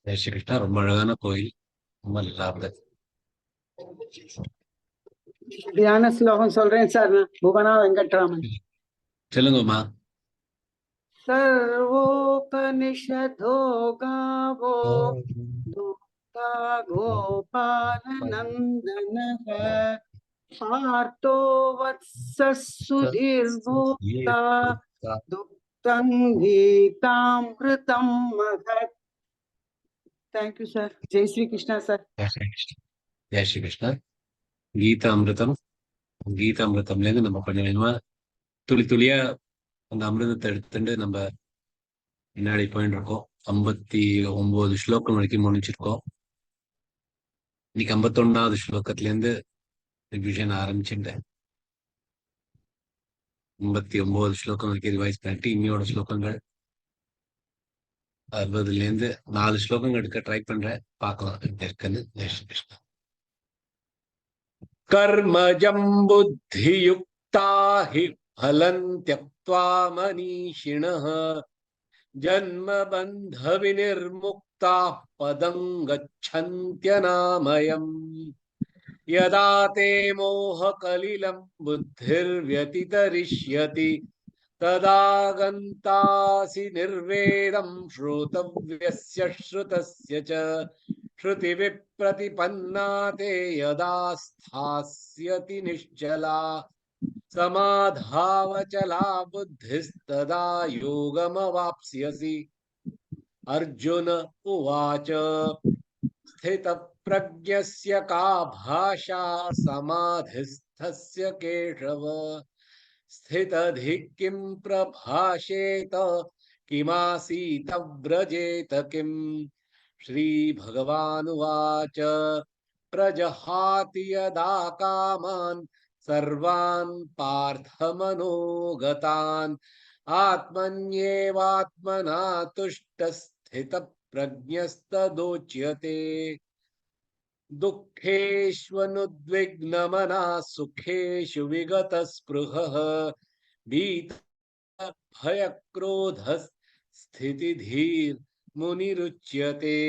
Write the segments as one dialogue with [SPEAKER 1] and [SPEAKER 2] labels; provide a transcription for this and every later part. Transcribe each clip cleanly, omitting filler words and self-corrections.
[SPEAKER 1] ஜெய் ஸ்ரீ கிருஷ்ணா. ரொம்ப அழகான கோயில், ரொம்ப நல்லா இருந்தது.
[SPEAKER 2] தியான ஸ்லோகம் சொல்றேன் சார். புவனா வெங்கட்ராமன்.
[SPEAKER 1] சொல்லுங்கம்மா.
[SPEAKER 2] सर्वोपनिषदो गावो दूता गोपालनन्दनः पार्थो वत्सः सुधीर्भोक्ता दुग्धं गीतामृतं महत्. Thank you, sir. Jai Shri Krishna, sir.
[SPEAKER 1] Jai Sri Krishna. கீதாமிருதம், கீதாமிருதம்ல இருந்து நம்ம கொஞ்சம் கொஞ்சமா துளி துளியா அந்த அமிர்தத்தை எடுத்துட்டு நம்ம முன்னாடி போயிட்டு இருக்கோம். 59 ஸ்லோகம் வரைக்கும் முடிச்சிருக்கோம். இன்னைக்கு 51வது ஸ்லோகத்துல இருந்து ரிவிஷன் ஆரம்பிச்சுட்டேன். 59 ஸ்லோகம் வரைக்கும் ரிவைஸ் பண்ணிட்டு இன்னையோட ஸ்லோகங்கள் 60ல இருந்து 4 ஸ்லோகங்கள் எடுக்க ட்ரை பண்றேன். பார்க்கலாம் எப்படி இருக்குன்னு. ஜெய் ஸ்ரீ கிருஷ்ணா. கர்மஜம் புத்தியுக்தா ஹி ஃபலம் த்யக்த்வா மனீஷிணः ஜன்ம பந்த விநிர்முக்தா பதம் கச்சந்த்யநாமயம் யதா தே மோஹ கலிலம் புத்திர்வ்யதிதரிஷ்யதி ததா கந்தாசி நிர்வேதம் ஸ்ரோதவ்யஸ்ய ஸ்ருதஸ்ய ச ஸ்ருதி விப்ரதிபன்னா தே யதா ஸ்தாஸ்யதி நிஷ்சலா சமாதாவச்சலா புத்திஸ்ததா யோகமவாப்ஸ்யசி. அர்ஜுன உவாச்ச ஸ்திதப்ரஜ்ஞஸ்ய கா பாஷா சமாதிஸ்தஸ்ய கேஷவ ஸ்திததிः கிம் பிரபாஷேத கிமாசீத வ்ரஜேத கிம். श्रीभगवानुवाच प्रजहाति यदा कामान् सर्वान् पार्थमनोगतान् आत्मन्येवात्मना तुष्टस्थितप्रज्ञस्तदोच्यते. दुःखेष्वनुद्विग्नमनः सुखेषु विगतस्पृहः भयक्रोधस्थितिधीर् मुनिरुच्यते.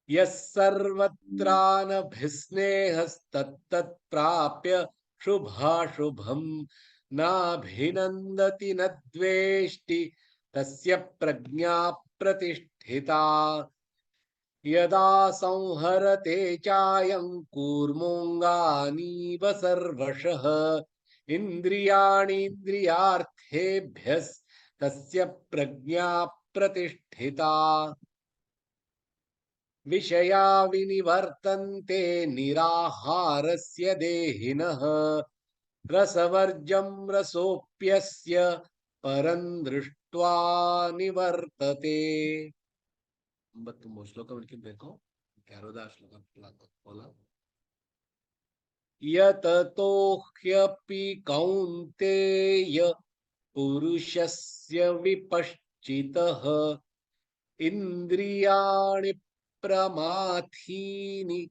[SPEAKER 1] यः सर्वत्रानभिस्नेहस्तत्तत्प्राप्य शुभाशुभम् नाभिनन्दति न द्वेष्टि तस्य प्रज्ञा प्रतिष्ठिता. यदा संहरते चायं कूर्मोऽङ्गानीव सर्वशः इन्द्रियाणीन्द्रियार्थेभ्यः तस्य प्रज्ञा प्रतिष्ठिता विषया विनिवर्तन्ते निराहारस्य देहिनः रसवर्जं रसोऽप्यस्य परं दृष्ट्वा निवर्तते 59 ಶ್ಲೋಕ ಬೇಕು 60 ಶ್ಲೋಕ यततो ह्यपि कौन्तेय पुरुषस्य विपश्चितः इन्द्रियाणि प्रमाथीनि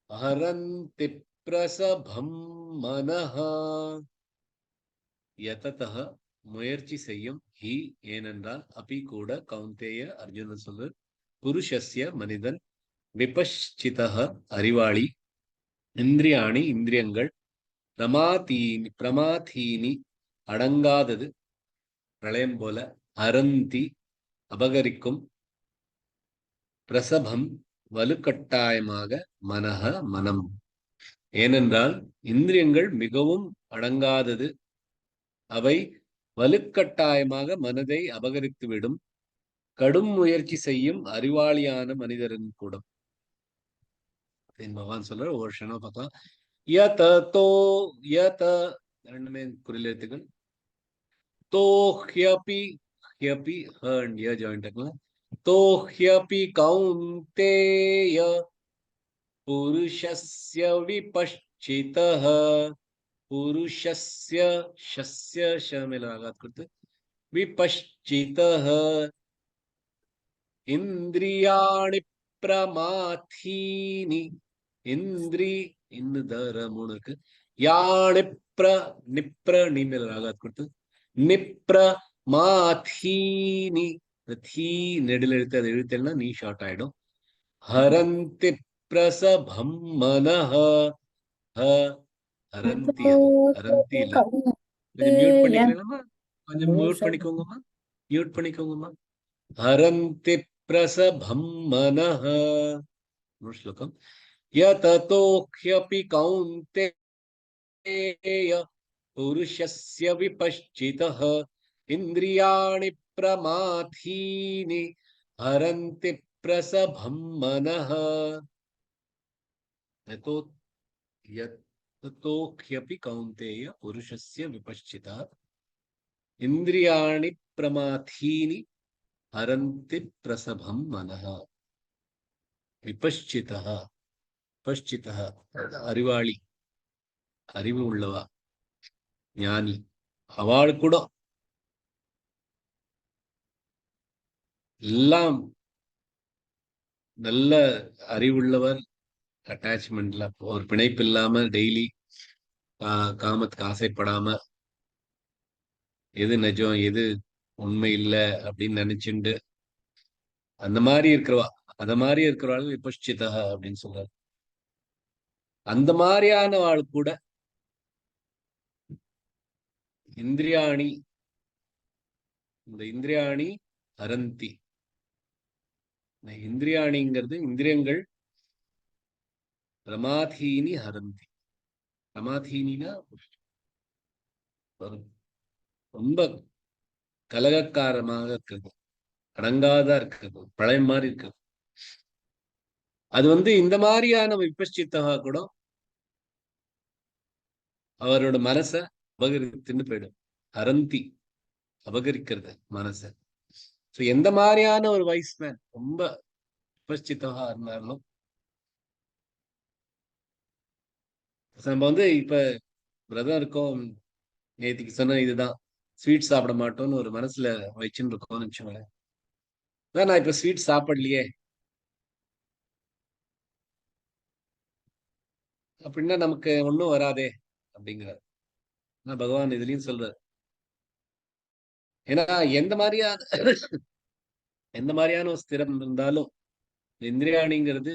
[SPEAKER 1] हरन्ति प्रसभं मनः यततः முயற்சி செய்யும் ஹி ஏனென்றால் அபி கூட கௌந்தேய அர்ஜுனன் சொல்லு புருஷஸ்ய மனிதன் விபஷ்சிதः அறிவாளி இந்திரியாணி இந்திரியங்கள் பிரமாதீனி அடங்காதது பிரளயம் போல அரந்தி அபகரிக்கும் பிரசபம் வலுக்கட்டாயமாக மனஹ மனம் ஏனென்றால் இந்திரியங்கள் மிகவும் அடங்காதது அவை வலுக்கட்டாயமாக மனதை அபகரித்துவிடும் கடும் முயற்சி செய்யும் அறிவாளியான மனிதரின் கூடம் பகவான் சொல்ற ஒவ்வொரு க்ஷணம் பார்க்கலாம் ரெண்டுமே குறில் எழுத்துக்கள் तो ह्यपि and ya joint करना तो ह्यपि कौन्तेय पुरुषस्य विपश्चितः पुरुषस्य शस्य श में लगात करते विपश्चितः इंद्रियाणि प्रमाथीनि इंद्री इन दर मुणक याणि निप्र नी में लगात करते நிப்ரமாதீனி தீ நெடில் எழுத்து அதை எழுத்தல்னா நீ ஷார்ட் ஆயிடும் ஹரந்தி பிரசபம் மனஹ ஹரந்தி ஹரந்தி இல்ல கொஞ்சம் மியூட் பண்ணிக்கலாமா கொஞ்சம் மியூட் பண்ணிக்கோங்கம்மா மியூட் பண்ணிக்கோங்கம்மா ஹரந்தி பிரசபம் மனஹ ஸ்லோகம் யததோஹ்யபி கௌந்தேய पुरुषस्य विपश्चितः इन्द्रियाणि प्रमाथीनि हरन्ति प्रसभं मनः यतो ह्यपि कौन्तेय पुरुषस्य विपश्चितः इन्द्रियाणि प्रमाथीनि हरन्ति प्रसभं मनः विपश्चितः पश्चितः அறிவாளி அறிவு உள்ளவா ஞானி அவள் கூட எல்லாம் நல்ல அறிவுள்ளவர் அட்டாச்மெண்ட்ல ஒரு பிணைப்பு இல்லாம டெய்லி காமத்துக்கு ஆசைப்படாம எது நிஜம் எது உண்மை இல்லை அப்படின்னு நினைச்சுண்டு அந்த மாதிரி இருக்கிறவா அந்த மாதிரி இருக்கிறவாள் விபஷ்சிதா அப்படின்னு சொல்றாரு அந்த மாதிரியான வாழ் கூட இந்திரியாணி இந்த இந்திரியாணி ஹரந்தி இந்திரியாணிங்கிறது இந்திரியங்கள் பிரமாதீனி ஹரந்தி பிரமாதீனா ரொம்ப கலகக்காரமாக இருக்கிறது அடங்காதா இருக்கிறது பழைய மாதிரி இருக்கிறது அது இந்த மாதிரியான விபஷ்சித்தகா கூட அவரோட மனச அபகரித்துன்னு போயிடும் ஹரந்தி அபகரிக்கிறது மனச எந்த மாதிரியான ஒரு வைஸ் மேன் ரொம்ப விபஷ்சித்தகா இருந்தாலும் நம்ம இப்ப விரதம் இருக்கோம் நேத்திக்கு சொன்ன இதுதான் ஸ்வீட் சாப்பிட மாட்டோம்னு ஒரு மனசுல வச்சுன்னு இருக்கோம்னு வச்சுக்கோங்களேன் நான் இப்ப ஸ்வீட் சாப்பிடலையே அப்படின்னா நமக்கு ஒன்றும் வராதே அப்படிங்கிறார் பகவான் இதுலயும் சொல்றார் ஏன்னா எந்த மாதிரியான ஒரு ஸ்திரம் இருந்தாலும் இந்திரியாணிங்கிறது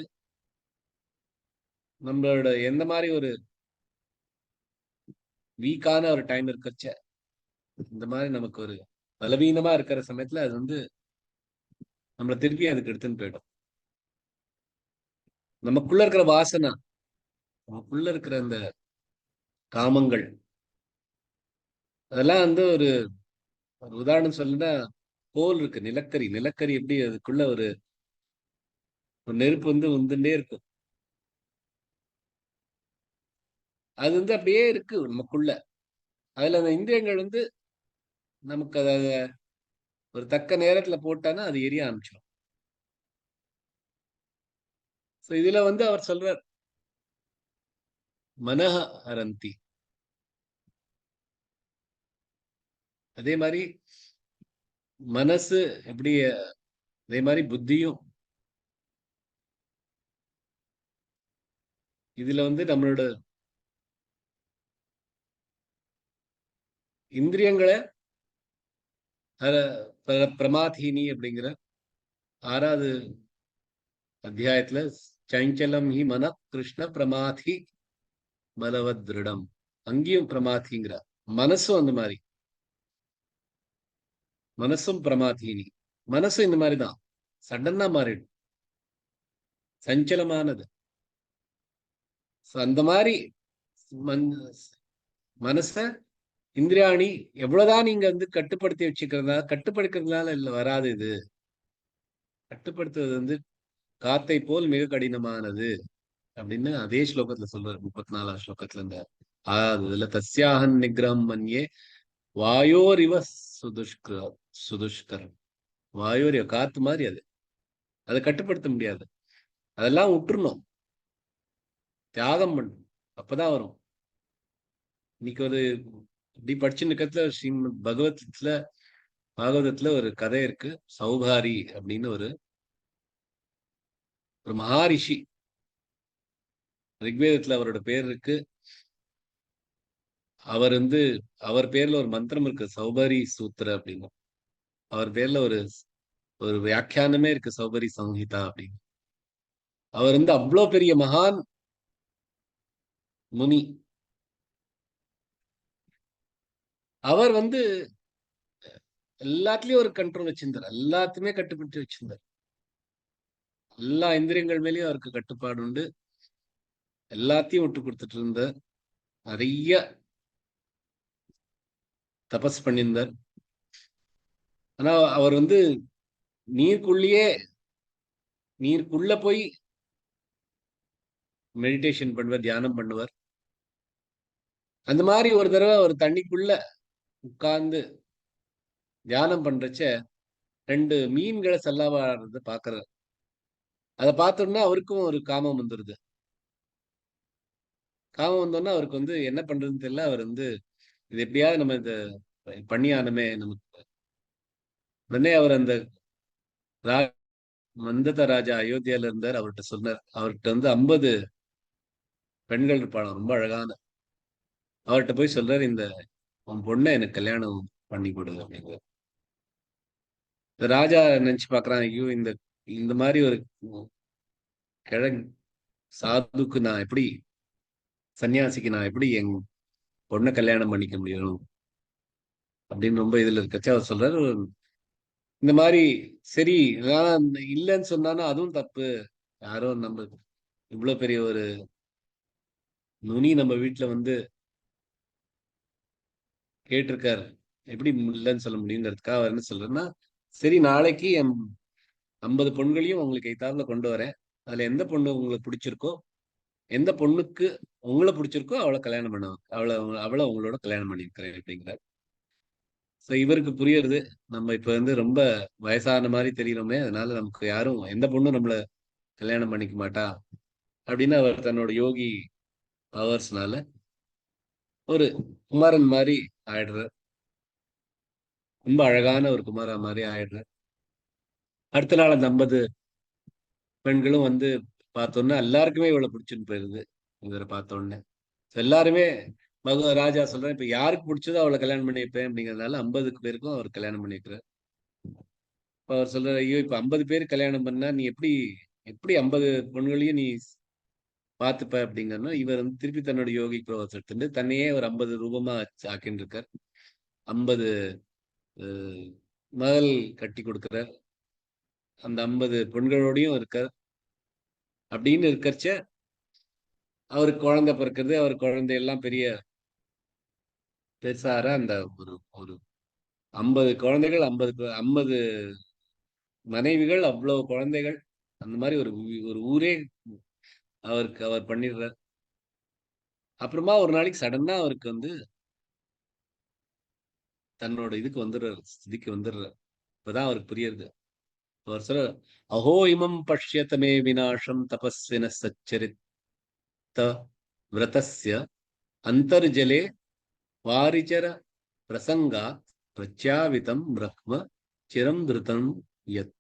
[SPEAKER 1] நம்மளோட எந்த மாதிரி ஒரு வீக்கான ஒரு டைம் இருக்கச்ச இந்த மாதிரி நமக்கு ஒரு பலவீனமா இருக்கிற சமயத்துல அது நம்மளை திருப்பி அதுக்கு எடுத்துன்னு போயிடும் நமக்குள்ள இருக்கிற வாசனை நமக்குள்ள இருக்கிற அந்த காமங்கள் அதெல்லாம் ஒரு உதாரணம் சொல்லுன்னா கோல் இருக்கு, நிலக்கரி. நிலக்கரி எப்படி அதுக்குள்ள ஒரு நெருப்பு வந்து வந்துட்டே இருக்கும். அது வந்து அப்படியே இருக்கு நமக்குள்ள. அதுல அந்த இந்திரியங்கள் வந்து நமக்கு அத ஒரு தக்க நேரத்துல போட்டானா அது எரிய ஆரம்பிச்சிடும். இதுல வந்து அவர் சொல்றார், மனஹ ஹரந்தி. அதே மாதிரி மனசு எப்படி, அதே மாதிரி புத்தியும். இதுல வந்து நம்மளோட இந்திரியங்களை பிரமாதீனி அப்படிங்கிற 6வது அத்தியாயத்துல, சஞ்சலம் ஹி மன கிருஷ்ண பிரமாதி பலவத் திருடம். அங்கேயும் பிரமாதிங்கிற மனசும் அந்த மாதிரி. மனசும் பிரமாதீனி. மனசும் இந்த மாதிரிதான், சடனா மாறிடும், சஞ்சலமானது. அந்த மாதிரி மனச இந்திரியாணி எவ்வளவுதான் நீங்க வந்து கட்டுப்படுத்தி வச்சுக்கிறதா, கட்டுப்படுத்துறதுனால இல்ல வராது. இது கட்டுப்படுத்துவது வந்து காத்தை போல் மிக கடினமானது அப்படின்னு அதே ஸ்லோகத்துல சொல்றாரு, 34வது ஸ்லோகத்துல. இந்த இதுல தஸ்யாஹன் நிகிரம் மன்யே வாயோர் இவ சுதுஷ்கரம். வாயோர் காத்து மாதிரி அது, அதை கட்டுப்படுத்த முடியாது. அதெல்லாம் விட்டுறணும், தியாகம் பண்ணணும், அப்பதான் வரும். இன்னைக்கு ஒரு இப்படி படிச்சுன்னு இருக்கிறதுல ஸ்ரீமத் பாகவதத்துல ஒரு கதை இருக்கு. சௌபாரி அப்படின்னு ஒரு மகாரிஷி. ரிக்வேதத்துல அவரோட பேர் இருக்கு. அவர் வந்து அவர் பேர்ல ஒரு மந்திரம் இருக்கு, சௌபாரி சூத்திர அப்படின்னு. அவர் பேர்ல ஒரு ஒரு வியாக்கியானமே இருக்கு, சௌபரி சம்ஹிதா அப்படின்னு. அவர் வந்து அவ்வளோ பெரிய மகான் முனி. அவர் வந்து எல்லாத்துலயும் ஒரு கண்ட்ரோல் வச்சிருந்தார், எல்லாத்தையுமே கட்டுப்படுத்தி வச்சிருந்தார். எல்லா இந்திரியங்கள் மேலேயும் அவருக்கு கட்டுப்பாடு உண்டு. எல்லாத்தையும் விட்டு கொடுத்துட்டு இருந்தார். நிறைய தபஸ் பண்ணியிருந்தார். ஆனா அவர் வந்து நீருக்குள்ளேயே, நீருக்குள்ள போய் மெடிடேஷன் பண்ணுவார், தியானம் பண்ணுவார். அந்த மாதிரி ஒரு தடவை ஒரு தண்ணிக்குள்ள உட்கார்ந்து தியானம் பண்றச்ச 2 மீன்களை சல்லாவாடுறத பாக்குறாரு. அதை பார்த்தோம்னா அவருக்கும் ஒரு காமம் வந்துருது. காமம் வந்தோன்னா அவருக்கு வந்து என்ன பண்றதுன்னு தெரியல. அவர் வந்து இது எப்படியாவது நம்ம இதை பண்ணியானமே நமக்கு. உடனே அவர் அந்த மந்தத ராஜா அயோத்தியால இருந்தார், அவர்கிட்ட சொன்னார். அவர்கிட்ட வந்து 50 பெண்கள் இருப்பாளாம், ரொம்ப அழகான. அவர்கிட்ட போய் சொல்றாரு, இந்த உன் பொண்ணை எனக்கு கல்யாணம் பண்ணி கொடு அப்படிங்கிற. இந்த ராஜா நினைச்சு பாக்குறான், ஐயோ இந்த இந்த மாதிரி ஒரு கிழங் சாதுக்கு நான் எப்படி, சன்னியாசிக்கு நான் எப்படி என் பொண்ணை கல்யாணம் பண்ணிக்க முடியும் அப்படின்னு ரொம்ப இதுல இருக்கச்சு அவர் சொல்றாரு, இந்த மாதிரி சரி நான் இல்லைன்னு சொன்னாலும் அதுவும் தப்பு. யாரோ நம்ம இவ்வளவு பெரிய ஒரு நுனி நம்ம வீட்டுல வந்து கேட்டிருக்காரு, எப்படி இல்லைன்னு சொல்ல முடியுங்கிறதுக்காக அவர் என்ன சொல்றேன்னா, சரி நாளைக்கு என் 50 பொண்களையும் உங்களுக்கு எய்தாப்புல கொண்டு வரேன். அதுல எந்த பொண்ணு உங்களுக்கு பிடிச்சிருக்கோ, எந்த பொண்ணுக்கு உங்களை பிடிச்சிருக்கோ அவளை கல்யாணம் பண்ண, அவளை உங்களோட கல்யாணம் பண்ணிருக்கிறேன் அப்படிங்கிறார். இவருக்கு புரியுறது, நம்ம இப்ப வந்து ரொம்ப வயசான மாதிரி தெரியறோமே, அதனால நமக்கு யாரும் எந்த பொண்ணும் நம்மள கல்யாணம் பண்ணிக்க மாட்டா அப்படின்னு அவர் தன்னோட யோகி பவர்ஸ்னால ஒரு குமாரன் மாதிரி ஆயிடுறார். ரொம்ப அழகான ஒரு குமாரா மாதிரி ஆயிடுறார். அடுத்த நாள் அந்த 50 பெண்களும் வந்து பார்த்தோன்னா எல்லாருக்குமே இவ்வளவு பிடிச்சுன்னு போயிருது இவரை பார்த்த உடனே. எல்லாருமே ராஜா சொல்றேன், இப்ப யாருக்கு பிடிச்சதோ அவளை கல்யாணம் பண்ணி வைப்பேன் அப்படிங்கிறதுனால 50 பேருக்கும் அவர் கல்யாணம் பண்ணி வைக்கிறார். அவர் சொல்றாரு, ஐயோ இப்ப 50 பேர் கல்யாணம் பண்ணா நீ எப்படி எப்படி 50 பொண்ணுகளையும் நீ பார்த்துப்ப அப்படிங்கன்னா, இவர் வந்து திருப்பி தன்னோட யோகி ப்ரோவர்ஸ் எடுத்துட்டு தன்னையே ஒரு 50 ரூபமா ஆக்கின்னு இருக்கார். 50 மகள் கட்டி கொடுக்கிறார். அந்த 50 பெண்களோடையும் இருக்கார். அப்படின்னு இருக்கச்ச அவருக்கு குழந்தை பிறக்கிறது. அவர் குழந்தை எல்லாம் பெரிய பெருசார அந்த ஒரு ஒரு 50 குழந்தைகள், 50 மனைவிகள், அவ்வளவு குழந்தைகள், அந்த மாதிரி ஒரு ஊரே அவர் பண்ணிடுறார். அப்புறமா ஒரு நாளைக்கு சடனா அவருக்கு வந்து தன்னோட இதுக்கு வந்துடுறாரு, ஸ்திதிக்கு வந்துடுறாரு. இப்பதான் அவருக்கு புரியுது. அவர் சொல்ற, அஹோ இமம் பஷ்யதமே விநாசம் தபஸ்வின சச்சரித்த விரதஸ்ய அந்தர்ஜலே வாரிச்சர பிரசங்காத் பிரத்யாவிதம் பிரக்ம சிரம் திருதம் யத்.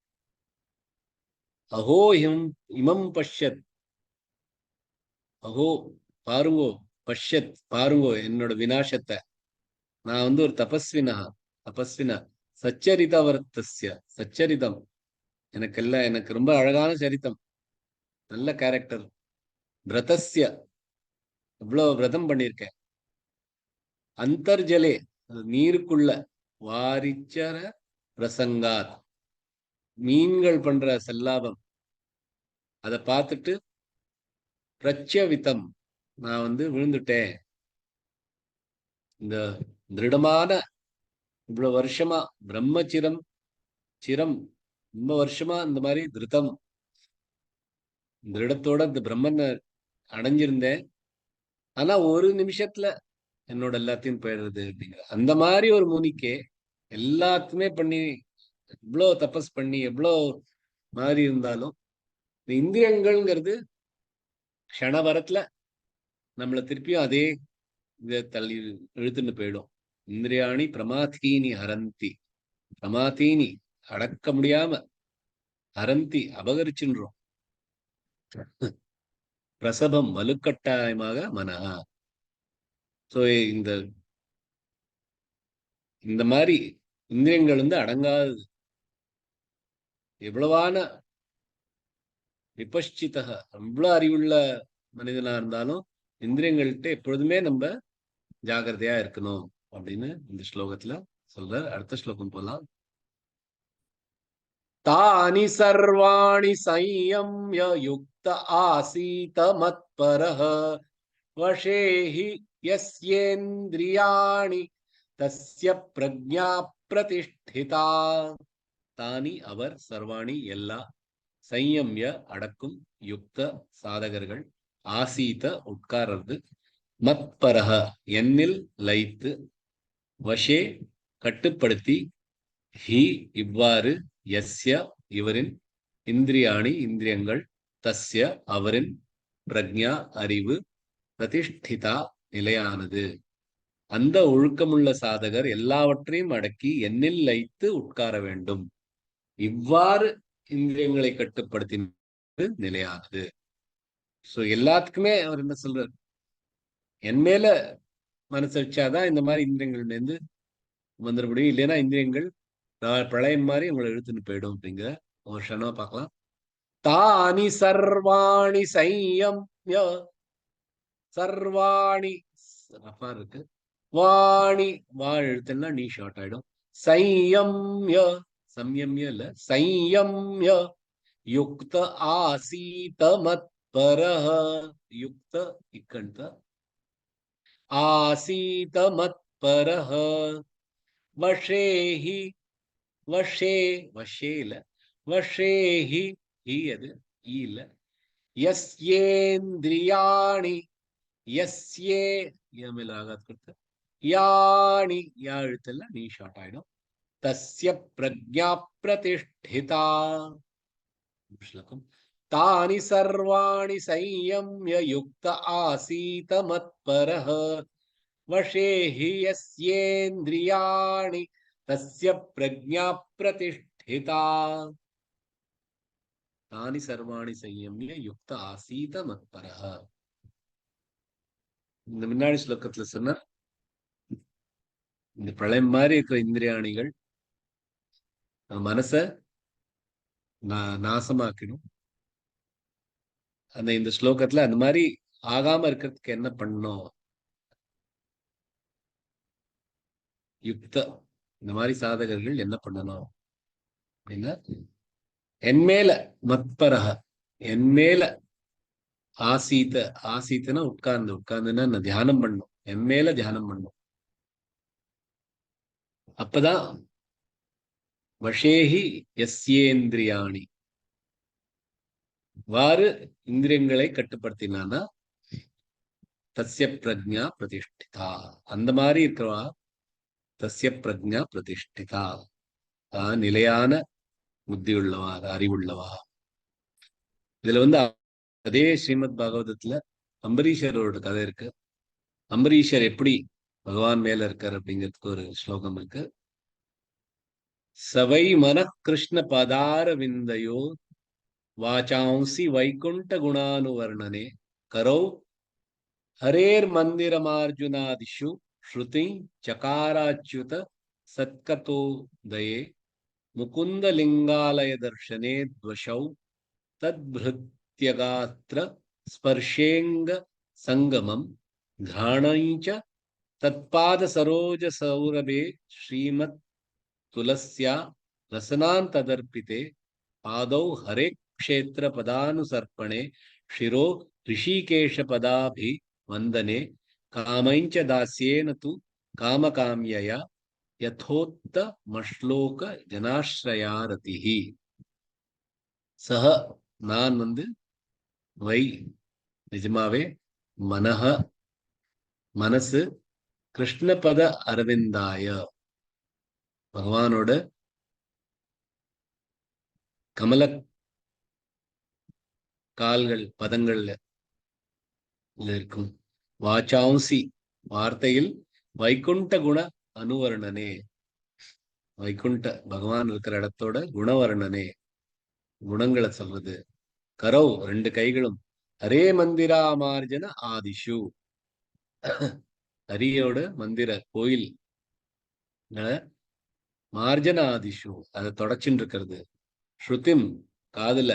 [SPEAKER 1] அஹோ இமம் பஷ்யத், அஹோ பாருங்கோ, பஷ்யத் பாருங்கோ என்னோட விநாசத்தை. நான் வந்து ஒரு தபஸ்வினா சச்சரித வர்த்தஸ்ய, சச்சரிதம் எனக்கு ரொம்ப அழகான சரித்தம், நல்ல கேரக்டர். விரதஸ்ய இவ்வளவு விரதம் பண்ணியிருக்கேன். அந்தர்ஜலே நீருக்குள்ள, வாரிச்சர பிரசங்காத் மீன்கள் பண்ற செல்லாபம் அதை பார்த்துட்டு, பிரத்யவிதம் நான் வந்து விழுந்துட்டேன். இந்த திருடமான இவ்வளவு வருஷமா பிரம்மச்சிரம் ரொம்ப வருஷமா இந்த மாதிரி திருடத்தோட இந்த பிரம்மன் அடைஞ்சிருந்தேன். ஆனா ஒரு நிமிஷத்துல என்னோட எல்லாத்தையும் போயிடுறது அப்படிங்கிற அந்த மாதிரி ஒரு முனிக்கே எல்லாத்துமே பண்ணி, எவ்வளவு தபஸ் பண்ணி எவ்வளவு மாதிரி இருந்தாலும் இந்த இந்திரியங்கள்ங்கிறது க்ஷணவரத்துல நம்மளை திருப்பியும் அதே இதை தள்ளி இழுத்துன்னு போயிடும். இந்திரியாணி பிரமாதீனி ஹரந்தி, பிரமாதீனி அடக்க முடியாம, ஹரந்தி அபகரிச்சுன்றோம். பிரசபம் வலுக்கட்டாயமாக மனஹா. சோ இந்த மாதிரி இந்திரியங்கள் வந்து அடங்காது. எவ்வளவான விபஷ்சிதக எவ்வளவு அறிவுள்ள மனிதனா இருந்தாலும் இந்திரியங்கள்கிட்ட எப்பொழுதுமே நம்ம ஜாகிரதையா இருக்கணும் அப்படின்னு இந்த ஸ்லோகத்துல சொல்ற. அடுத்த ஸ்லோகம் போலாம். தானி சர்வாணி சம்யம்ய யுக்த ஆசீத மத்பரஹ வசேஹி யஸ்யேந்திரியாணி தஸ்ய பிரக்ஞா பிரதிஷ்டிதா. தானி அவர், சர்வாணி எல்லா, சம்யம்ய அடக்கும், யுக்த சாதகர்கள், ஆசீத உட்கார்றது, மத்பரஹ என்னில் லயித்து, வஷே கட்டுப்படுத்தி, ஹி இவ்வாறு, யஸ்ய இவரின், இந்திரியாணி இந்திரியங்கள், தஸ்ய அவரின், பிரக்ஞா அறிவு, பிரதிஷ்டிதா நிலையானது. அந்த ஒழுக்கமுள்ள சாதகர் எல்லாவற்றையும் அடக்கி என்னில் லயித்து உட்கார வேண்டும். இவ்வாறு இந்திரியங்களை கட்டுப்படுத்தினது நிலையானது. சோ எல்லாத்துக்குமே அவர் என்ன சொல்றார், என் மேல மனசு வச்சாதான் இந்த மாதிரி இந்திரியங்கள் இருந்து வந்துட முடியும். இல்லைன்னா இந்திரியங்கள் பிரளயம் மாதிரி உங்களை இழுத்துன்னு போயிடும் அப்படிங்கிற ஒரு க்ஷணமா பார்க்கலாம். தானி சர்வாணி சம்யம்ய, சர்வாணி ரஃபா இருக்கு, வாணி வா எழுத்துன்னா நீ ஷார்ட் ஆயிடும். சம்யம்ய, சம்யம்ய இல்ல சம்யம்ய, யுக்த ஆசீத மத்பரஹ, யுக்த இக்கண்ட, ஆசீத மத்பரஹ வஷேஹி, வஷே இல்ல, வஷேஹி ஹி அது ஈ இல்ல, யஸ்யேந்திரியாணி, யஸ்யே மேல ஆகாது கொடுத்த, யாணி யா எழுத்துல நீ ஷார்ட் ஆயிடும். தஸ்ய பிரக்ஞா பிரதிஷ்டிதா. ஸ்லோகம். தானி சர்வாணி சம்யம்ய யுக்த ஆசீத மத்பரஹ வஷேஹி யஸ்யேந்திரியாணி தஸ்ய பிரக்ஞா பிரதிஷ்டிதா. தானி சர்வாணி சம்யம்ய யுக்த ஆசீத மத்பரஹ. இந்த முன்னாடி ஸ்லோகத்துல சொன்ன இந்த பிரளயம் மாதிரி இருக்கிற இந்திரியாணிகள் மனச நாசமாக்கிடும். இந்த ஸ்லோகத்துல அந்த மாதிரி ஆகாம இருக்கிறதுக்கு என்ன பண்ணணும், யுக்த இந்த மாதிரி சாதகர்கள் என்ன பண்ணணும் அப்படின்னா, என்மேல மத்பரக, என்மேல ஆசீத்த, ஆசீத்தனா உட்கார்ந்துன்னா நான் தியானம் பண்ணும், என்மேல தியானம் பண்ணும். அப்பதான் வஷேஹி யஸ்யேந்திரியாணி, வாறு இந்திரியங்களை கட்டுப்படுத்தினானா தஸ்ய பிரஜ்ஞா பிரதிஷ்டிதா, அந்த மாதிரி இருக்கிறவா தஸ்ய பிரஜ்ஞா பிரதிஷ்டிதா, நிலையான புத்தி உள்ளவா, அறிவுள்ளவா. இதுல வந்து அதே ஸ்ரீமத் பாகவதத்துல அம்பரீஷரோட கதை இருக்கு. அம்பரீஷர் எப்படி பகவான் மேல இருக்கார் அப்படிங்கிறதுக்கு ஒரு ஸ்லோகம் இருக்கு. சவை மன கிருஷ்ண பதார விந்தையோ வாச்சாம்சி வைகுண்ட குணானுவர்ணனே கரௌ ஹரேர் மந்திரமார்ஜுனாதிஷு ஸ்ருதி சகாராச்சுத சத்கதோதயே முகுந்த லிங்காலய தர்ஷனே த்வஷௌ தத்பிருத்யகாத்ர ஸ்பர்ஷேங்க சங்கமம் घ्राणञ्च तत्पाद सरोज सौरभे श्रीमत् तुलस्या रसनान्तदर्पिते पादौ हरे क्षेत्र पदानुसर्पणे शिरो ऋषिकेश पदाभिवन्दने कामञ्च दास्येन तु कामकाम्यया यथोत्तमश्लोक जनाश्रयारतिः. सह நான் வந்து வை நிஜமாவே மனஹ மனசு கிருஷ்ணபத அரவிந்தாய, பகவானோட கமல கால்கள் பதங்கள்ல இருக்கும். வாச்சாம்சி வார்த்தையில் வைகுண்ட குண அனுவர்ணனே, வைகுண்ட பகவான் இருக்கிற இடத்தோட குணவர்ணனே குணங்களை சொல்றது. கரௌ ரெண்டு கைகளும் ஹரே மந்திரா மார்ஜன ஆதிஷு, ஹரியோட மந்திர கோயில் மார்ஜன ஆதிஷு அதை தொடச்சுட்டு இருக்கிறது. ஸ்ருதிம் காதுல,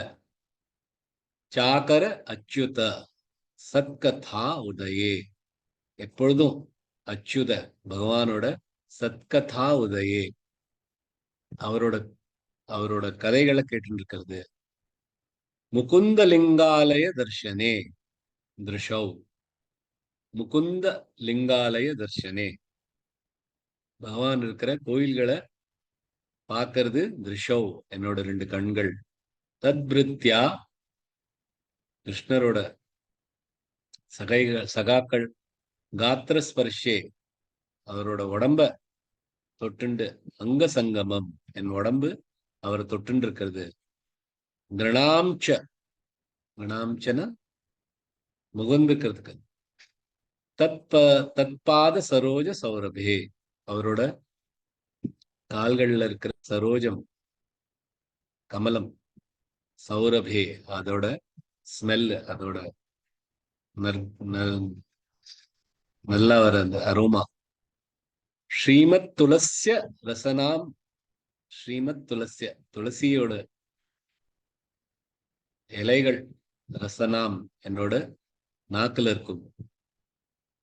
[SPEAKER 1] சாக்கர அச்சுத சத்கதா உதயே எப்பொழுதும் அச்சுத பகவானோட சத்கதா உதயே அவரோட அவரோட கதைகளை கேட்டு இருக்கிறது. முகுந்த லிங்காலய தர்ஷனே திருஷௌ, முகுந்த லிங்காலய தர்ஷனே பகவான் இருக்கிற கோயில்களை பார்க்கறது. திருஷௌ என்னோட ரெண்டு கண்கள். தத்பிருத்யா கிருஷ்ணரோட சகாக்கள், காத்திர ஸ்பர்ஷே அவரோட உடம்ப தொட்டுண்டு, அங்க சங்கமம் என் உடம்பு அவரை தொட்டுண்டு இருக்கிறது. கிரணாம்ச, கிரணாம்சன முகந்துக்கிறதுக்கு. தத்பாத சரோஜ சௌரபே அவரோட கால்கள்ல இருக்கிற சரோஜம் கமலம், சௌரபே அதோட ஸ்மெல், அதோட நல்லா வர அந்த அரோமா. ஸ்ரீமத் துளசிய ரசனாம், ஸ்ரீமத் துளசிய துளசியோட இலைகள், ரசனாம் என்னோட நாக்குல இருக்கும்.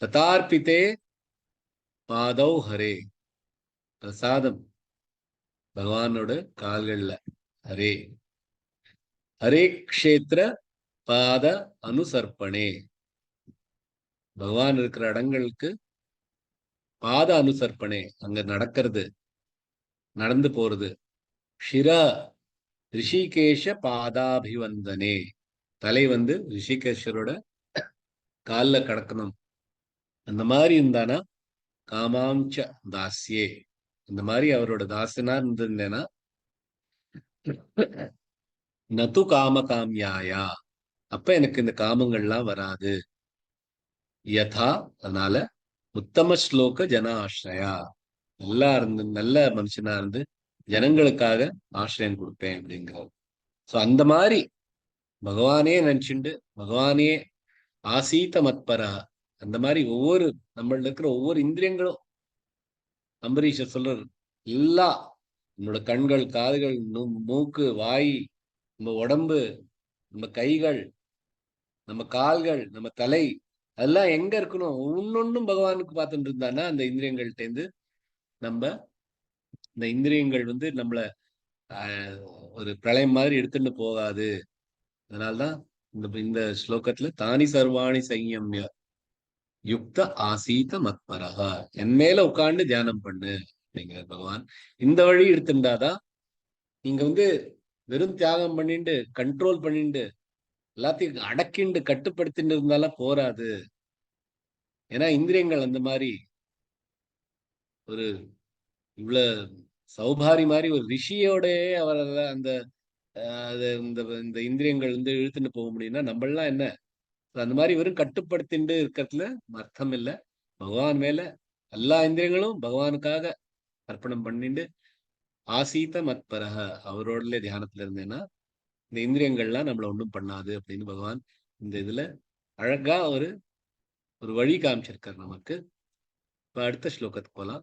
[SPEAKER 1] ததார்பித்தே பாதௌ ஹரே பிரசாதம் பகவானோட கால்கள்ல. ஹரே ஹரே க்ஷேத்திர பாத அனுசர்ப்பணே பகவான் இருக்கிற இடங்களுக்கு பாத அனுசர்ப்பணே அங்க நடக்கிறது, நடந்து போறது. ஷிர ரிஷிகேஷ பாதாபிவந்தனே தலை வந்து ரிஷிகேஷரோட காலில் கடக்கணும். அந்த மாதிரி இருந்தானா காமாம்ச தாஸ்யே, இந்த மாதிரி அவரோட தாசனா இருந்திருந்தேனா நது காம காமியாயா, அப்ப எனக்கு இந்த காமங்கள்லாம் வராது. யதா அதனால உத்தம ஸ்லோக ஜன ஆசிரயா, நல்லா இருந்து நல்ல மனுஷனா இருந்து ஜனங்களுக்காக ஆசிரியம் கொடுப்பேன் அப்படிங்கிறார். சோ அந்த மாதிரி பகவானே நினைச்சுண்டு பகவானே ஆசீத மத்பரா, அந்த மாதிரி ஒவ்வொரு நம்மள இருக்கிற ஒவ்வொரு இந்திரியங்களும் அம்பரீஷர் சொல்றாரு, எல்லா நம்மளோட கண்கள், காதுகள், மூக்கு, வாய், நம்ம உடம்பு, நம்ம கைகள், நம்ம கால்கள், நம்ம தலை, அதெல்லாம் எங்க இருக்கணும்? ஒன்னொன்னும் பகவானுக்கு பார்த்துட்டு இருந்தானா அந்த இந்திரியங்கள்ட்ட இருந்து நம்ம இந்த இந்திரியங்கள் வந்து நம்மள ஒரு பிரளயம் மாதிரி எடுத்துட்டு போகாது. அதனால்தான் இந்த ஸ்லோகத்துல தானி சர்வாணி சையம்ய யுக்த ஆசீத மத்பரஹா, என் மேல உட்கார்ந்து தியானம் பண்ணு அப்படிங்கிற பகவான். இந்த வழி எடுத்துட்டாதான் நீங்க வெறும் தியாகம் பண்ணிட்டு கண்ட்ரோல் பண்ணிட்டு எல்லாத்தையும் அடக்கிண்டு கட்டுப்படுத்திட்டு இருந்தாலும் போராது. ஏன்னா இந்திரியங்கள் அந்த மாதிரி ஒரு இவ்வளவு சௌபாரி மாதிரி ஒரு ரிஷியோட அவர் அந்த இந்த இந்த இந்திரியங்கள் இழுத்துட்டு போக முடியும்னா நம்மளாம் என்ன அந்த மாதிரி வெறும் கட்டுப்படுத்திட்டு இருக்கிறதுல அர்த்தம் இல்லை. பகவான் மேல எல்லா இந்திரியங்களும் பகவானுக்காக அர்ப்பணம் பண்ணிட்டு ஆசீத மத்பரக அவரோட தியானத்துல இருந்தேன்னா இந்த இந்திரியங்கள்லாம் நம்மள ஒண்ணும் பண்ணாது அப்படின்னு பகவான் இந்த இதுல அழகா ஒரு ஒரு வழி காமிச்சிருக்கார் நமக்கு. இப்ப அடுத்த ஸ்லோகத்துக்கு போலாம்.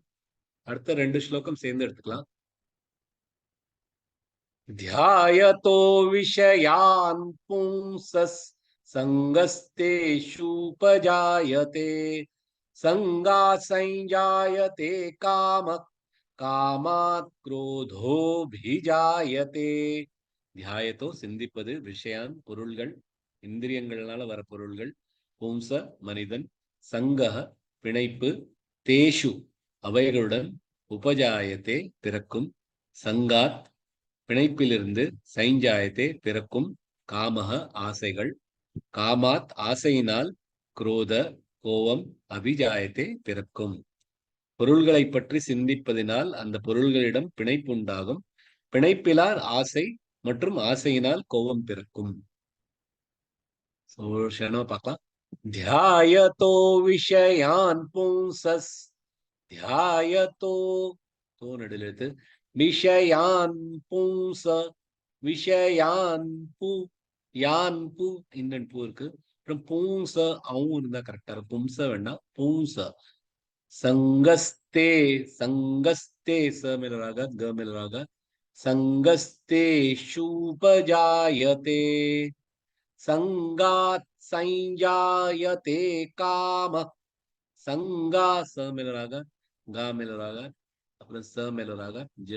[SPEAKER 1] அடுத்த 2 ஸ்லோகம் சேர்ந்து எடுத்துக்கலாம். ध्यायतो विषयान् पुंसस् सङ्गस्तेषुपजायते सङ्गात् संजायते कामः कामात् क्रोधोऽभिजायते. தியாயத்தோ சிந்திப்பது விஷயான் பொருள்கள் இந்திரியங்களால வர பொருள்கள் பும்ச மனிதன் சங்கஹ பிணைப்பு தேஷு அவைகளுடன் உபஜாயத்தே பிறக்கும் சங்காத் பிணைப்பிலிருந்து சைஞ்சாயத்தே பிறக்கும் காமக ஆசைகள் காமாத் ஆசையினால் குரோத கோபம் அபிஜாயத்தே பிறக்கும். பொருள்களை பற்றி சிந்திப்பதினால் அந்த பொருள்களிடம் பிணைப்பு உண்டாகும். பிணைப்பிலார் ஆசை மற்றும் ஆசையினால் கோபம் பிறக்கும். பார்க்கலாம். தியாயதோ விஷயான் பும்சஸ் தியாயதோ தோ நடுலெழுத்து விஷயான் பும்ச விஷயான் பு யான் பு இன்னன் பூ இருக்கு. அப்புறம் பூம்ச அவங்க இருந்தா கரெக்டா இருக்கும். பும்ச வேண்டாம் பூம்ச. சங்கஸ்தே சங்கஸ்தே ச மேலராக க மேலராக சங்கஸ்தேஷுபஜாயதே சங்காத் சைஞ்சாயதே காம சங்கா ச மேலராக கா மேலராக அப்புறம் ச மேலராக ஜ.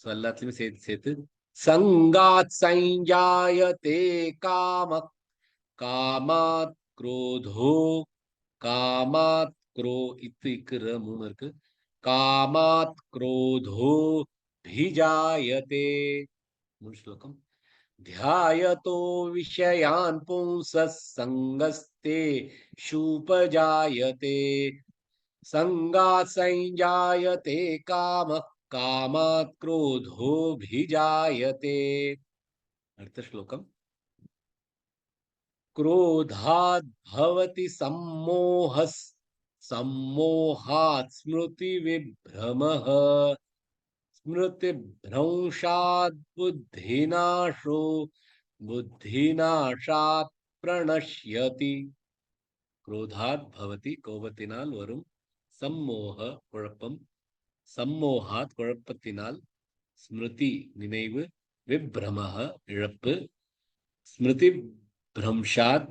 [SPEAKER 1] ஸோ எல்லாத்துலயுமே சேர்த்து சேர்த்து சங்காத் சைஞ்சாயதே காம காமாத் குரோதோ காமாத் क्रो इक र 3 இருக்கு. காமாத் क्रोधो भिजायते. மூணு ஸ்லோகம். ध्यायतो विषयान् पुंसः सङ्गस्ते शुपजायते सङ्गात् संजायते कामः कामात् क्रोधोऽभिजायते. अर्थ श्लोकम्. क्रोधाद् भवति सम्मोहः सम्मोहात् स्मृतिविभ्रमः स्मृतिभ्रंशात् बुद्धिनाशो बुद्धिनाशात् प्रणश्यति. क्रोधात् भवति கோபத்தினால் வரும் சம்மோக குழப்பம் சம்மோகாத் குழப்பத்தினால் ஸ்மிருதி நினைவு விப்ரமஹ இழப்பு ஸ்மிருதி பிரம்ஷாத்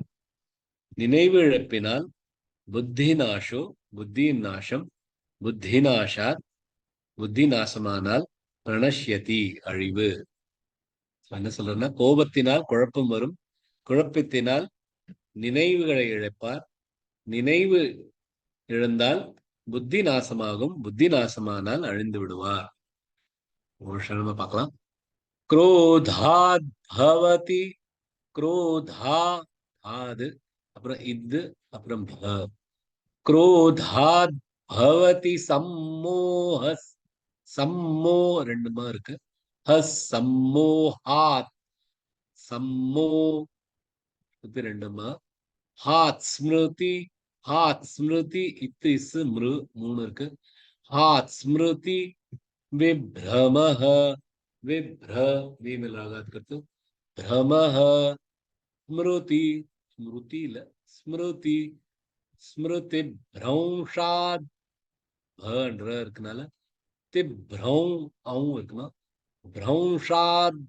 [SPEAKER 1] நினைவு இழப்பினால் புத்தி நாஷோ புத்தியின் நாசம் புத்திநாஷாத் புத்தி நாசமானால் பிரணஷ்யதி அழிவு. என்ன சொல்றேன்னா கோபத்தினால் குழப்பம் வரும். குழப்பத்தினால் நினைவுகளை இழப்பார். நினைவு இழந்தால் புத்தி நாசமாகும். புத்தி நாசமானால் அழிந்து விடுவார். ஒரு க்ஷணமா பார்க்கலாம். क्रोधात् भवति क्रोधा ஆது அப்புறம் இது அப்புறம் ப. क्रोधात् भवति सम्मोहस् सम्मो ரெண்டுமா இருக்கு. ஹஸ் सम्मोहात् सम्मो ரெண்டுமா. हात् स्मृति हात् स्मृति इत्तु इस् मृ 3 இருக்கு. हात् स्मृति विभ्रमः विभ्र वी में लगात करते भ्रमः स्मृति स्मृति இல்ல ஸ்மிருதி ஸ்மிருதி பிரம்ஷாத் பன்ற இருக்கனால திப்ரம் அவங்க இருக்கணும். பிரம்ஷாத்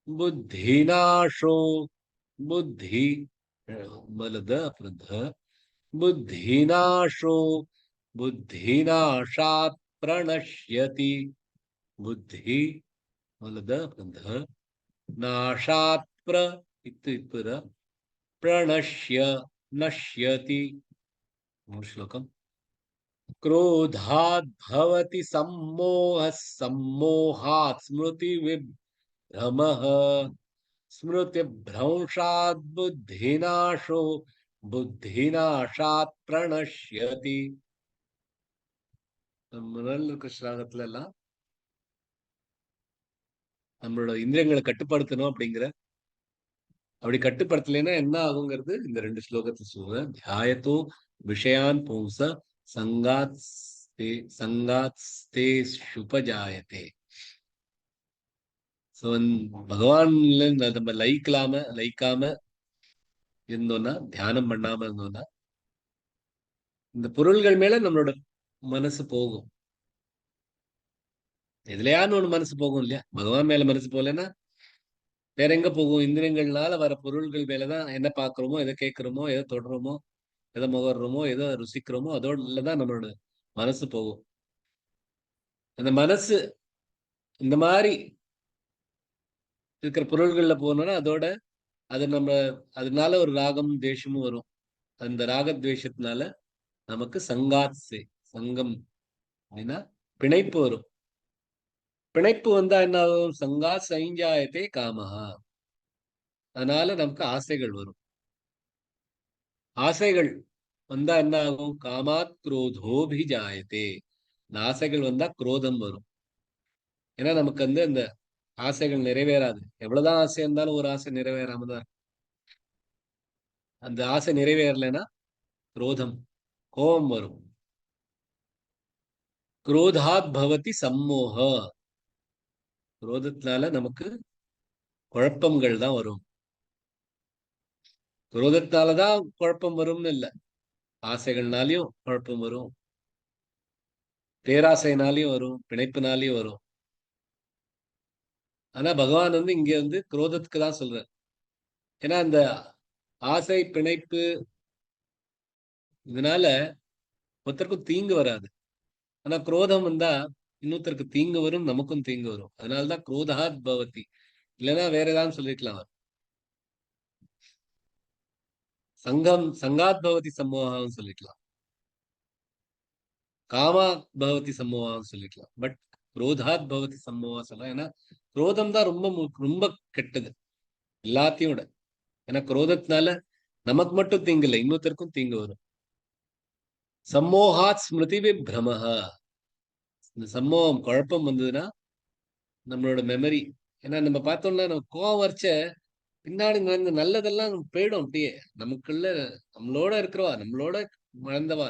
[SPEAKER 1] புத்திநாஷோ புத்தி மலத அப்புறம் த बुद्धिनाशो बुद्धिनाशात् प्रणश्यति. बुद्धि मलद ध नाशात् प्र इत्युपर प्रणश्य नश्यति. श्लोकम्. क्रोधात् भवति सम्मोहः सम्मोहात् स्मृति विभ्रमः स्मृति भ्रंशात् बुद्धिनाशो बुद्धिनाशात् प्रणश्यति. முதல்ல இருக்க ஸ்லோகத்துல எல்லாம் நம்மளோட இந்திரியங்களை கட்டுப்படுத்தணும் அப்படிங்கிற, அப்படி கட்டுப்படுத்தலைன்னா என்ன ஆகுங்கிறது இந்த 2 ஸ்லோகத்துல சொல்றேன். தியாயத்தோ விஷயான் பும்ச சங்காத்ஸ்தே சுபஜாயத்தே. ஸோ பகவான்ல நம்ம லயிக்காம இருந்தோம்னா, தியானம் பண்ணாம இருந்தோம்னா, இந்த பொருள்கள் மேல நம்மளோட மனசு போகும். எதுலயான்னு ஒண்ணு மனசு போகும் இல்லையா? பகவான் மேல மனசு போகலன்னா வேற எங்க போகும்? இந்திரியங்கள்னால வர பொருள்கள் மேலதான் என்ன பாக்குறோமோ, எதை கேட்கிறோமோ, எதை தொடுறோமோ, எதை முகர்றோமோ, எதை ருசிக்கிறோமோ, அதோடதான் நம்மளோட மனசு போகும். அந்த மனசு இந்த மாதிரி இருக்கிற பொருள்கள்ல போனோம்னா அது அதனால ஒரு ராகம் துவேஷமும் வரும். அந்த ராகத்வேஷத்தினால நமக்கு சங்கம் அப்படின்னா பிணைப்பு வரும். பிணைப்பு வந்தா என்ன ஆகும்? சங்காத் சைஞ்சாயத்தே காமஹா. அதனால நமக்கு ஆசைகள் வரும். ஆசைகள் வந்தா என்ன ஆகும்? காமாத் குரோதோபிஜாயத்தே. இந்த ஆசைகள் வந்தா குரோதம் வரும். ஏன்னா நமக்கு அந்த ஆசைகள் நிறைவேறாது. எவ்வளவுதான் ஆசை இருந்தாலும் ஒரு ஆசை நிறைவேறாம தான். அந்த ஆசை நிறைவேறலைன்னா குரோதம், கோபம் வரும். குரோதாத் பவதி சம்மோக. குரோதத்தினால நமக்கு குழப்பங்கள் தான் வரும். குரோதத்தினாலதான் குழப்பம் வரும்னு இல்லை, ஆசைகள்னாலையும் குழப்பம் வரும், பேராசைனாலையும் வரும், பிணைப்புனாலையும் வரும். ஆனா பகவான் இங்க குரோதத்துக்கு தான் சொல்றார். ஏன்னா அந்த ஆசை பிணைப்பு இதனால ஒருத்தருக்கும் தீங்கு வராது. ஆனா குரோதம் வந்தா இன்னொருத்தருக்கு தீங்கு வரும், நமக்கும் தீங்கு வரும். அதனாலதான் குரோதாத் பவதி. இல்லைன்னா வேற ஏதாவது சொல்லிருக்கலாம். சங்காத் பவதி சமூகம் சொல்லிக்கலாம், காமா பவதி சமூகம் சொல்லிக்கலாம். பட் குரோதாத் பவதி சமூகம் சொல்லலாம். ஏன்னா குரோதம் தான் ரொம்ப கெட்டது எல்லாத்தையும் விட. ஏன்னா குரோதத்தினால நமக்கு மட்டும் தீங்கு இல்லை, இன்னொருத்தருக்கும் தீங்கு வரும். சம்மோகாத் ஸ்மிருதி விப்ரமஹா. இந்த சம்மோகம் குழப்பம் வந்ததுன்னா நம்மளோட மெமரி, ஏன்னா நம்ம பார்த்தோம்னா நம்ம கோவம் வரைச்ச பின்னாடி நடந்த நல்லதெல்லாம் போயிடும் அப்படியே. நமக்குள்ள நம்மளோட இருக்கிறவா, நம்மளோட வளர்ந்தவா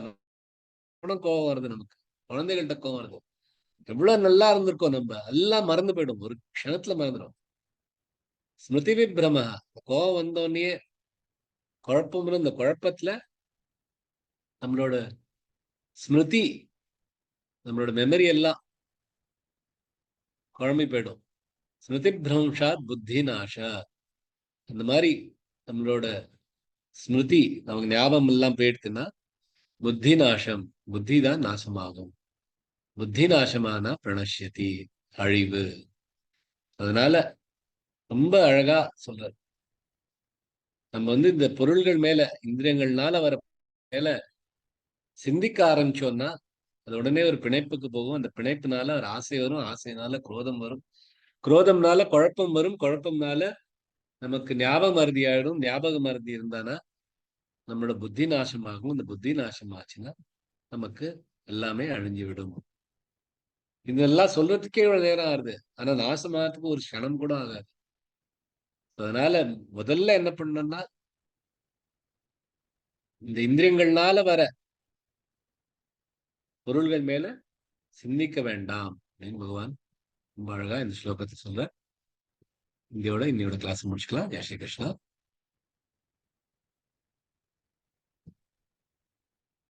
[SPEAKER 1] கோவம் வருது, நமக்கு குழந்தைகள்கிட்ட கோவம் வருது. எவ்வளவு நல்லா இருந்திருக்கோம் நம்ம, எல்லாம் மறந்து போயிடும், ஒரு க்ஷணத்துல மறந்துடும். ஸ்மிருதி விப்ரமஹா. கோவம் வந்தோடனே குழப்பம், இந்த குழப்பத்துல நம்மளோட ஸ்மிருதி, நம்மளோட மெமரி எல்லாம் குழம்பி போயிடும். ஸ்மிருதி பிரம்ஷாத் புத்தி நாஷா. அந்த மாதிரி நம்மளோட ஸ்மிருதி நமக்கு ஞாபகம் எல்லாம் போயிடுச்சுன்னா புத்தி நாசம், புத்தி தான் நாசமாகும். புத்தி நாசமானா பிரணஷ்யதி, அழிவு. அதனால ரொம்ப அழகா சொல்றார். நம்ம இந்த பொருள்கள் மேல, இந்திரியங்கள்னால வர மேல சிந்திக்க ஆரம்பிச்சோம்னா அது உடனே ஒரு பிணைப்புக்கு போகும். அந்த பிணைப்புனால ஒரு ஆசை வரும், ஆசைனால குரோதம் வரும், குரோதம்னால குழப்பம் வரும், குழப்பம்னால நமக்கு ஞாபக மறதி ஆயிடும். ஞாபக மறதி இருந்தானா நம்மளோட புத்தி நாசமாகும். இந்த புத்தி நாசம் ஆச்சுன்னா நமக்கு எல்லாமே அழிஞ்சு விடும். இதெல்லாம் சொல்றதுக்கே இவ்வளவு நேரம் ஆகுது, ஆனா நாசமாகிறதுக்கு ஒரு க்ஷணம் கூட ஆகாது. அதனால முதல்ல என்ன பண்ணணும்னா இந்த இந்திரியங்கள்னால வர பொருள்கள் மேல சிந்திக்க வேண்டாம் அப்படின்னு பகவான் ரொம்ப அழகா இந்த ஸ்லோகத்தை சொல்ற. இன்னையோட கிளாஸ் முடிச்சுக்கலாம். ஜெய் ஸ்ரீ கிருஷ்ணா.